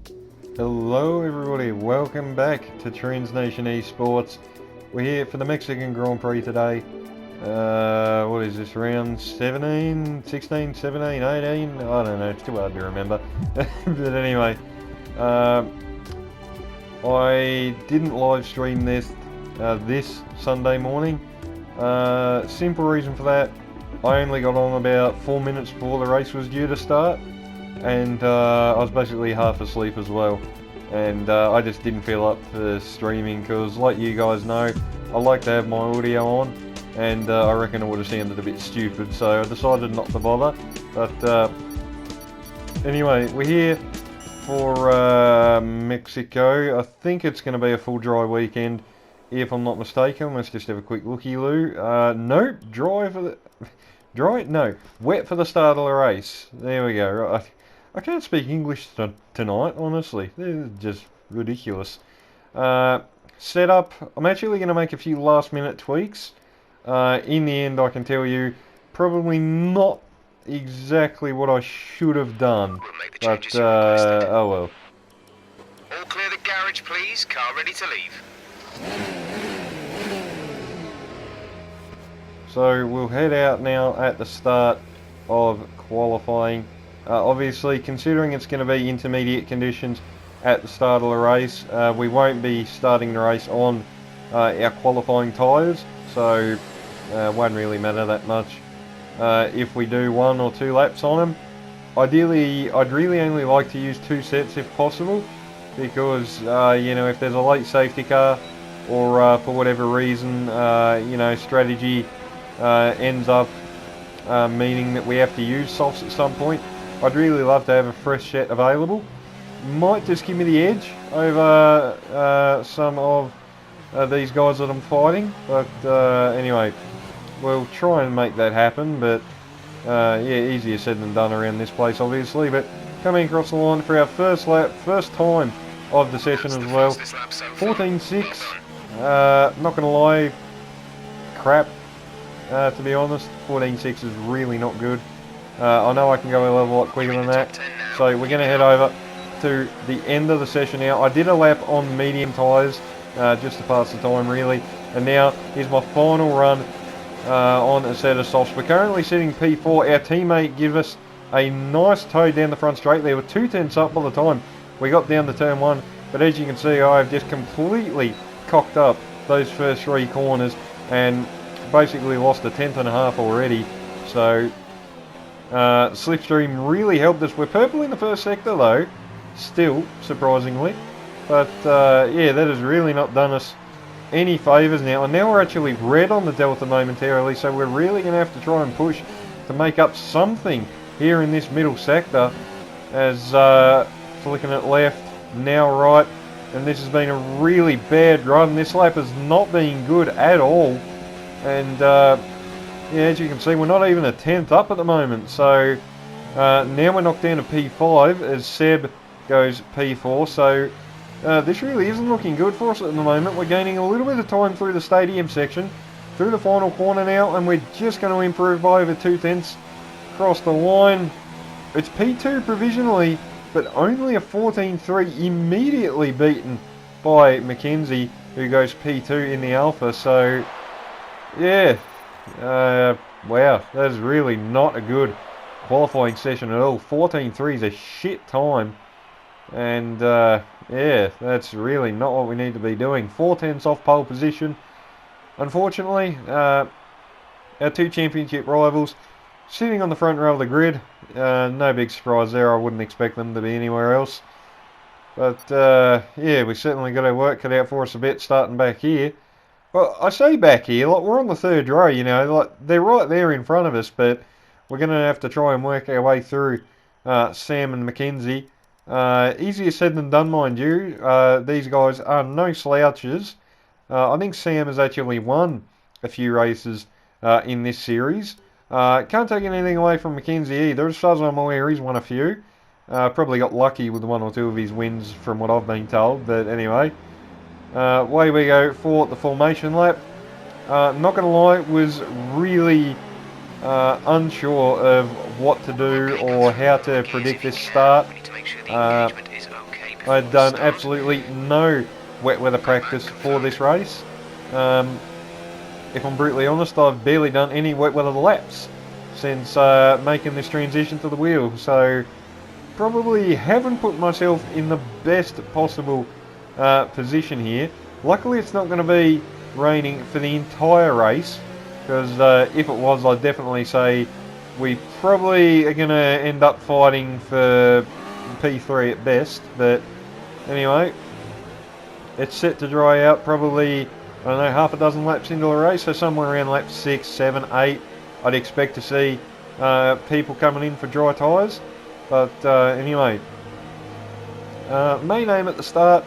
Hello everybody, welcome back to Transnation eSports. We're here for the Mexican Grand Prix today. What is this, round 17, 16, 17, 18? I don't know, it's too hard to remember. But anyway, I didn't live stream this Sunday morning. Simple reason for that, I only got on about 4 minutes before the race was due to start. And I was basically half asleep as well, and I just didn't feel up for streaming because, like you guys know, I like to have my audio on, and I reckon it would have sounded a bit stupid, so I decided not to bother. But anyway, we're here for Mexico. I think it's going to be a full dry weekend, if I'm not mistaken. Let's just have a quick looky-loo. Nope, dry for the... Dry? No, wet for the start of the race. There we go. Right. I can't speak English tonight, honestly. This is just ridiculous. Setup, I'm actually going to make a few last minute tweaks. In the end, I can tell you, probably not exactly what I should have done. But, oh well. All clear the garage, please. Car ready to leave. So we'll head out now at the start of qualifying. Obviously, considering it's going to be intermediate conditions at the start of the race, we won't be starting the race on our qualifying tyres, so it won't really matter that much if we do 1 or 2 laps on them. Ideally, I'd really only like to use 2 sets if possible, because you know, if there's a late safety car or for whatever reason, you know, strategy ends up meaning that we have to use softs at some point, I'd really love to have a fresh set available. Might just give me the edge over some of these guys that I'm fighting, but anyway, we'll try and make that happen. But yeah, easier said than done around this place, obviously. But coming across the line for our first lap, first time of the session as well. 14.6. Not gonna lie, crap. To be honest, 14.6 is really not good. I know I can go a level lot quicker than that, so we're going to head over to the end of the session now. I did a lap on medium tyres just to pass the time really, and now here's my final run on a set of softs. We're currently sitting P4. Our teammate gave us a nice tow down the front straight there. We're 2/10 up by the time we got down to turn 1, but as you can see, I've just completely cocked up those first 3 corners and basically lost a 1/10.5 already. So slipstream really helped us. We're purple in the first sector though, still, surprisingly. But yeah, that has really not done us any favours now. And now we're actually red on the delta momentarily, so we're really going to have to try and push to make up something here in this middle sector. As flicking it left, now right. And this has been a really bad run. This lap has not been good at all. And yeah, as you can see, we're not even a 10th up at the moment. So now we're knocked down to P5 as Seb goes P4. So this really isn't looking good for us at the moment. We're gaining a little bit of time through the stadium section, through the final corner now, and we're just going to improve by over 2/10 across the line. It's P2 provisionally, but only a 14.3, immediately beaten by Mackenzie, who goes P2 in the Alpha. So yeah, wow, that is really not a good qualifying session at all. 14.3 is a shit time, and yeah, that's really not what we need to be doing. 4/10 off pole position. Unfortunately, our 2 championship rivals sitting on the front row of the grid. No big surprise there. I wouldn't expect them to be anywhere else. But yeah, we certainly got our work cut out for us a bit starting back here. Well, I say back here, like we're on the 3rd row, you know, like they're right there in front of us, but we're going to have to try and work our way through Sam and Mackenzie. Easier said than done, mind you. These guys are no slouches. I think Sam has actually won a few races in this series. Can't take anything away from Mackenzie either. As far as I'm aware, he's won a few. Probably got lucky with 1 or 2 of his wins from what I've been told, but anyway. Away we go for the formation lap. Not going to lie, was really unsure of what to do or how to predict this start. I had done absolutely no wet weather practice for this race. If I'm brutally honest, I've barely done any wet weather laps since making this transition to the wheel, so probably haven't put myself in the best possible position here. Luckily it's not going to be raining for the entire race, because if it was, I'd definitely say we probably are going to end up fighting for P3 at best. But anyway, it's set to dry out probably, I don't know, half a dozen laps into the race, so somewhere around lap 6, 7, 8 I'd expect to see people coming in for dry tyres. But anyway, main aim at the start,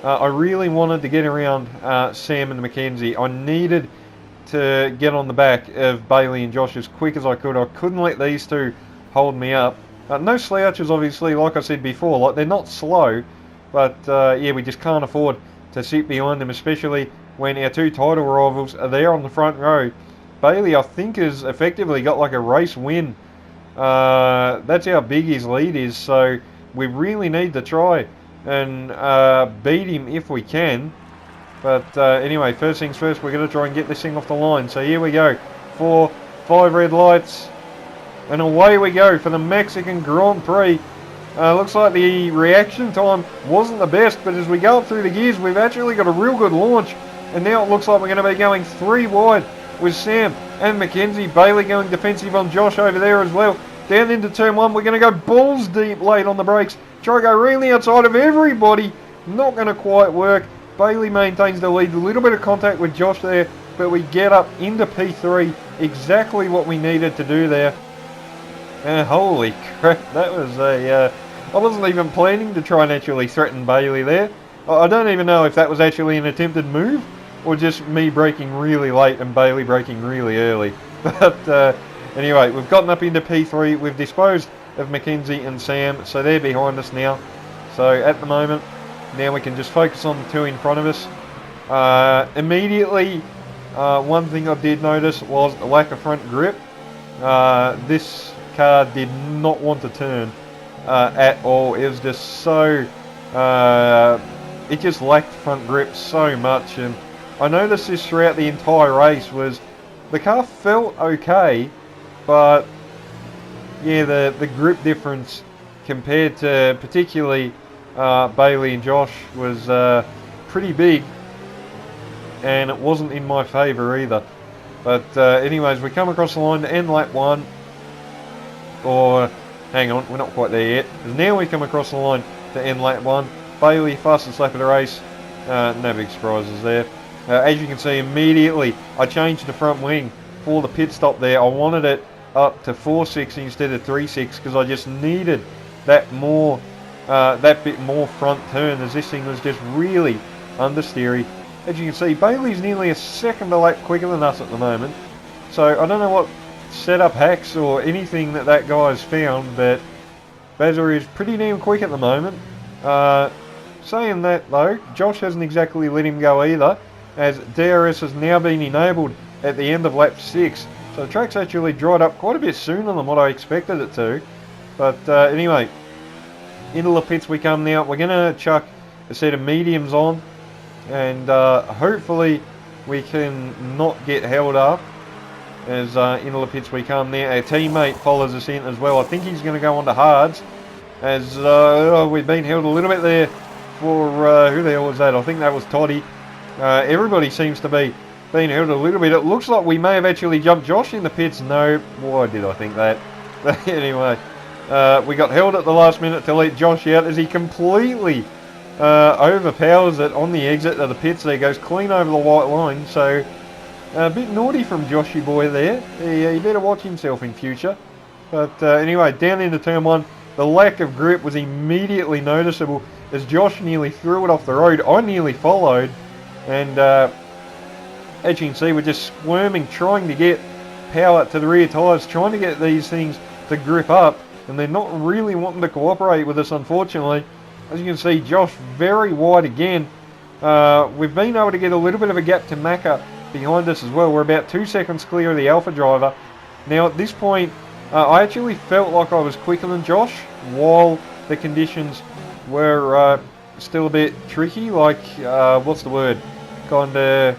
I really wanted to get around Sam and Mackenzie. I needed to get on the back of Bailey and Josh as quick as I could. I couldn't let these two hold me up. No slouches, obviously, like I said before. Like, they're not slow, but yeah, we just can't afford to sit behind them, especially when our two title rivals are there on the front row. Bailey, I think, has effectively got like a race win. That's how big his lead is, so we really need to try and beat him if we can. But anyway, first things first, we're going to try and get this thing off the line. So here we go, 4, 5 red lights, and away we go for the Mexican Grand Prix. Looks like the reaction time wasn't the best, but as we go up through the gears, we've actually got a real good launch, and now it looks like we're going to be going 3 wide with Sam and Mackenzie. Bailey going defensive on Josh over there as well. Down into turn 1, we're going to go balls deep late on the brakes. Try to go really outside of everybody. Not going to quite work. Bailey maintains the lead. A little bit of contact with Josh there, but we get up into P3. Exactly what we needed to do there. Holy crap, that was a... I wasn't even planning to try and actually threaten Bailey there. I don't even know if that was actually an attempted move, or just me braking really late and Bailey braking really early. But anyway, we've gotten up into P3. We've disposed of Mackenzie and Sam, so they're behind us now. So at the moment, now we can just focus on the two in front of us. Immediately, one thing I did notice was the lack of front grip. This car did not want to turn at all. It was just so... it just lacked front grip so much, and I noticed this throughout the entire race. Was the car felt okay, but yeah, the grip difference compared to particularly Bailey and Josh was pretty big, and it wasn't in my favour either. But anyways, we come across the line to end lap 1, or hang on, we're not quite there yet. Now we come across the line to end lap 1. Bailey, fastest lap of the race. No big surprises there. As you can see, immediately I changed the front wing for the pit stop there. I wanted it up to 4.6 instead of 3.6 because I just needed that more, that bit more front turn, as this thing was just really understeery. As you can see, Bailey's nearly a second a lap quicker than us at the moment. So I don't know what setup hacks or anything that guy's found, but Bazza is pretty damn quick at the moment. Saying that though, Josh hasn't exactly let him go either, as DRS has now been enabled at the end of lap 6. So the track's actually dried up quite a bit sooner than what I expected it to. But anyway, into the pits we come now. We're going to chuck a set of mediums on, and hopefully we can not get held up as into the pits we come now. Our teammate follows us in as well. I think he's going to go on to hards, as we've been held a little bit there for, who the hell was that? I think that was Toddy. Everybody seems to be being held a little bit. It looks like we may have actually jumped Josh in the pits. No, why did I think that? But anyway, we got held at the last minute to let Josh out as he completely overpowers it on the exit of the pits there. Goes clean over the white line. So a bit naughty from Joshy boy there. He better watch himself in future. But anyway, down into turn 1. The lack of grip was immediately noticeable as Josh nearly threw it off the road. I nearly followed, and as you can see, we're just squirming, trying to get power to the rear tyres, trying to get these things to grip up, and they're not really wanting to cooperate with us, unfortunately. As you can see, Josh very wide again. We've been able to get a little bit of a gap to Macca behind us as well. We're about 2 seconds clear of the Alpha driver. Now at this point, I actually felt like I was quicker than Josh while the conditions were still a bit tricky, like, what's the word? Kinda,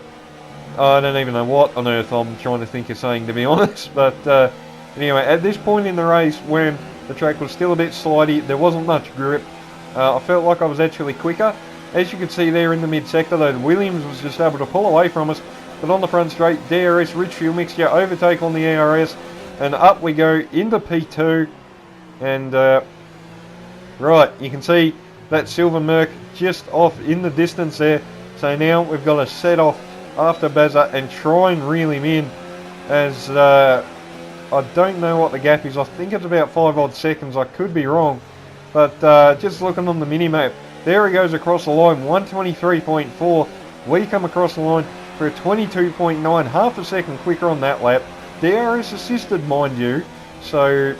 I don't even know what on earth I'm trying to think of saying, to be honest, but anyway, at this point in the race, when the track was still a bit slidey, there wasn't much grip, I felt like I was actually quicker. As you can see there in the mid-sector though, the Williams was just able to pull away from us, but on the front straight, DRS, rich fuel mixture, overtake on the ARS, and up we go into P2, and right, you can see that silver Merc just off in the distance there, so now we've got to set off after Bazza and try and reel him in, as I don't know what the gap is. I think it's about 5 odd seconds, I could be wrong, but just looking on the mini-map, there he goes across the line, 123.4. We come across the line for a 22.9, half a second quicker on that lap. DRS assisted, mind you, so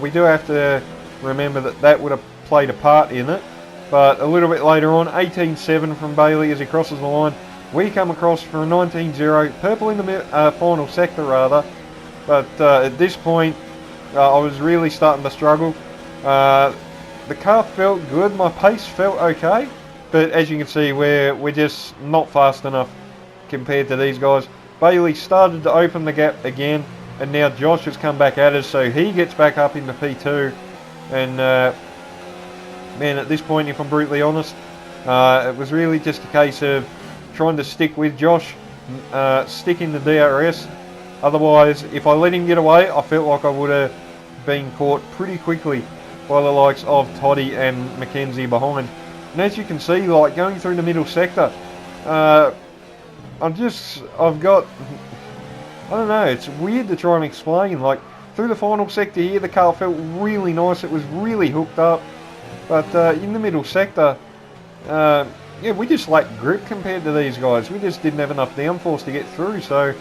we do have to remember that that would have played a part in it. But a little bit later on, 18.7 from Bailey as he crosses the line. We come across for a 19.0, purple in the final sector rather. But at this point, I was really starting to struggle. The car felt good, my pace felt okay, but as you can see, we're just not fast enough compared to these guys. Bailey started to open the gap again, and now Josh has come back at us, so he gets back up into P2. And man, at this point, if I'm brutally honest, it was really just a case of trying to stick with Josh, stick in the DRS. Otherwise, if I let him get away, I felt like I would have been caught pretty quickly by the likes of Toddy and Mackenzie behind. And as you can see, like going through the middle sector, I've got, I don't know, it's weird to try and explain. Like through the final sector here, the car felt really nice, it was really hooked up. But in the middle sector, yeah, we just lacked grip compared to these guys. We just didn't have enough downforce to get through. So,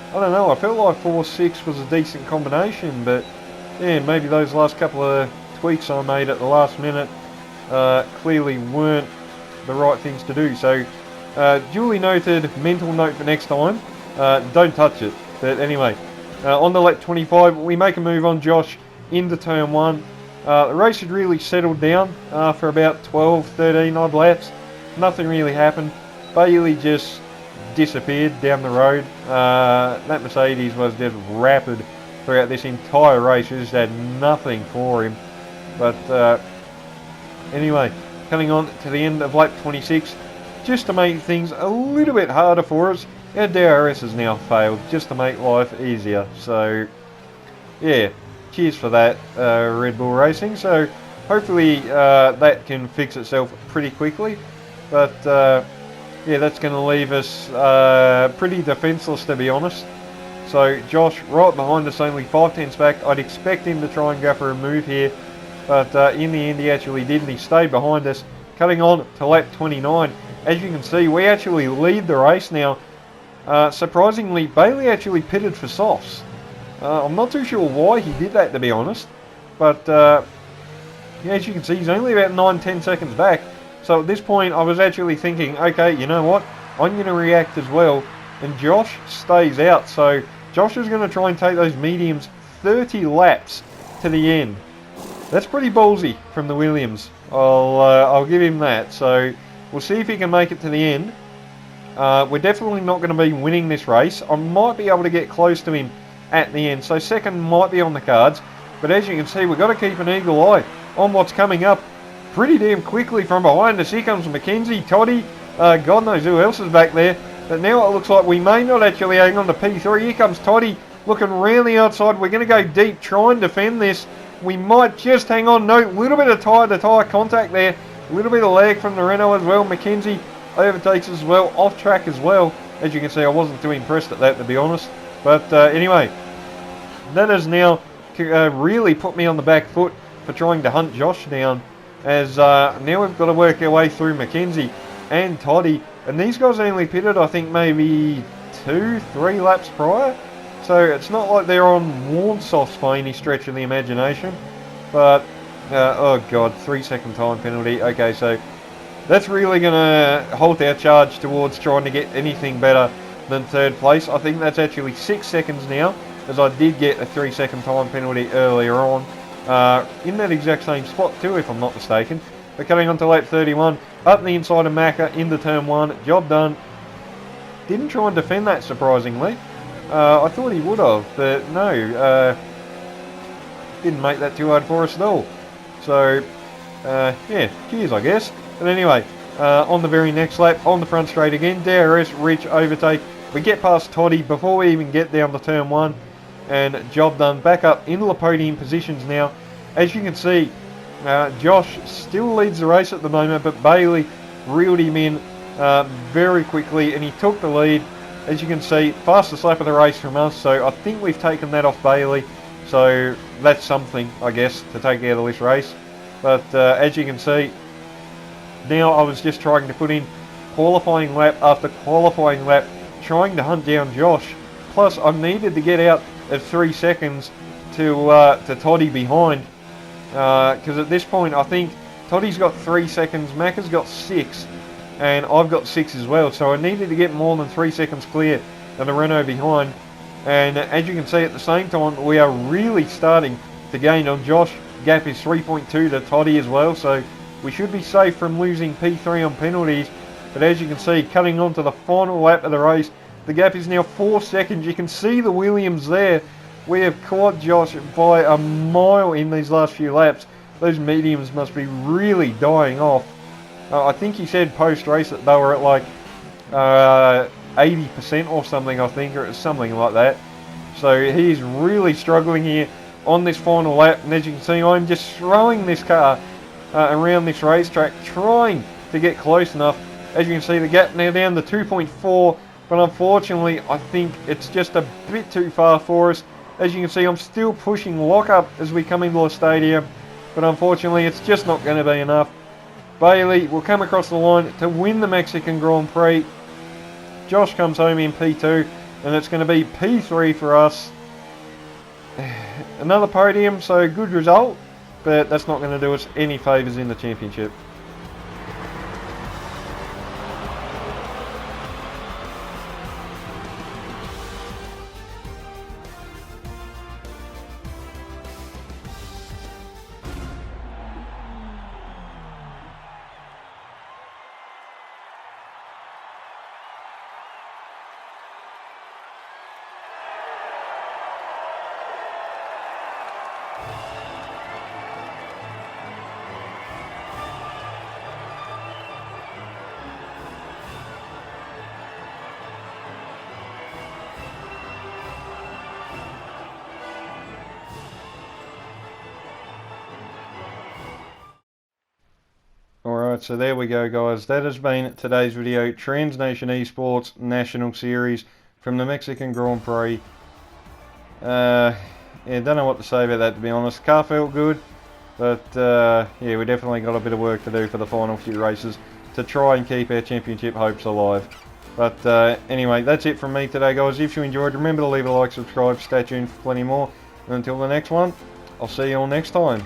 I don't know, I felt like 4-6 was a decent combination, but yeah, maybe those last couple of tweaks I made at the last minute clearly weren't the right things to do. So duly noted, mental note for next time, don't touch it. But anyway, on the lap 25 we make a move on Josh into turn 1. The race had really settled down for about 12-13 odd laps. Nothing really happened. Bailey just disappeared down the road. That Mercedes was just rapid throughout this entire race. It just had nothing for him. But anyway, coming on to the end of lap 26, just to make things a little bit harder for us, our DRS has now failed, just to make life easier. So yeah, cheers for that, Red Bull Racing. So hopefully that can fix itself pretty quickly. But yeah, that's going to leave us pretty defenceless, to be honest. So Josh right behind us, only 5/10 back. I'd expect him to try and go for a move here, but in the end he actually didn't. He stayed behind us. Cutting on to lap 29, as you can see, we actually lead the race now. Surprisingly, Bailey actually pitted for softs. I'm not too sure why he did that, to be honest, but yeah, as you can see, he's only about 9-10 seconds back. So at this point I was actually thinking, okay, you know what, I'm going to react as well, and Josh stays out. So Josh is going to try and take those mediums 30 laps to the end. That's pretty ballsy from the Williams. I'll give him that. So we'll see if he can make it to the end. We're definitely not going to be winning this race. I might be able to get close to him at the end, so second might be on the cards. But as you can see, we've got to keep an eagle eye on what's coming up pretty damn quickly from behind us. Here comes Mackenzie, Toddy, God knows who else is back there. But now it looks like we may not actually hang on to P3. Here comes Toddy, looking around the outside. We're going to go deep, try and defend this. We might just hang on. No, a little bit of tyre-to-tyre contact there. A little bit of lag from the Renault as well. Mackenzie overtakes as well, off track as well. As you can see, I wasn't too impressed at that, to be honest. But anyway, that has now really put me on the back foot for trying to hunt Josh down, as now we've got to work our way through Mackenzie and Toddy, and these guys only pitted I think maybe 2-3 laps prior, so it's not like they're on warm softs by any stretch of the imagination. But oh god, 3-second time penalty. Okay, so that's really going to halt our charge towards trying to get anything better than third place. I think that's actually 6 seconds now, as I did get a 3-second time penalty earlier on in that exact same spot too, if I'm not mistaken. We're cutting onto lap 31, up the inside of Macca into turn 1, job done. Didn't try and defend that, surprisingly. I thought he would have, but no, didn't make that too hard for us at all. So, yeah, cheers, I guess. But anyway, on the very next lap, on the front straight again, DRS, Rich, overtake. We get past Toddy before we even get down to turn 1, and job done. Back up into the podium positions now. As you can see, Josh still leads the race at the moment, but Bailey reeled him in very quickly, and he took the lead. As you can see, fastest lap of the race from us, so I think we've taken that off Bailey. So that's something, I guess, to take out of this race. But as you can see, now I was just trying to put in qualifying lap after qualifying lap, trying to hunt down Josh. Plus, I needed to get out of 3 seconds to Toddy behind. Because at this point, I think Toddy's got 3 seconds, Macca's got 6, and I've got 6 as well. So I needed to get more than 3 seconds clear than the Renault behind. And as you can see, at the same time, we are really starting to gain on Josh. Gap is 3.2 to Toddy as well, so we should be safe from losing P3 on penalties. But as you can see, cutting on to the final lap of the race, the gap is now 4 seconds. You can see the Williams there. We have caught Josh by a mile in these last few laps. Those mediums must be really dying off. I think he said post-race that they were at like 80% or something, I think, or something like that. So he's really struggling here on this final lap. And as you can see, I'm just throwing this car around this racetrack, trying to get close enough. As you can see, the gap now down to 2.4, but unfortunately, I think it's just a bit too far for us. As you can see, I'm still pushing lock-up as we come into the stadium, but unfortunately, it's just not going to be enough. Bailey will come across the line to win the Mexican Grand Prix. Josh comes home in P2, and it's going to be P3 for us. Another podium, so good result, but that's not going to do us any favours in the championship. Alright, so there we go, guys. That has been today's video. Transnation eSports National Series from the Mexican Grand Prix. Yeah, don't know what to say about that, to be honest. Car felt good, but yeah, we definitely got a bit of work to do for the final few races to try and keep our championship hopes alive. But anyway, that's it from me today, guys. If you enjoyed, remember to leave a like, subscribe, stay tuned for plenty more. And until the next one, I'll see you all next time.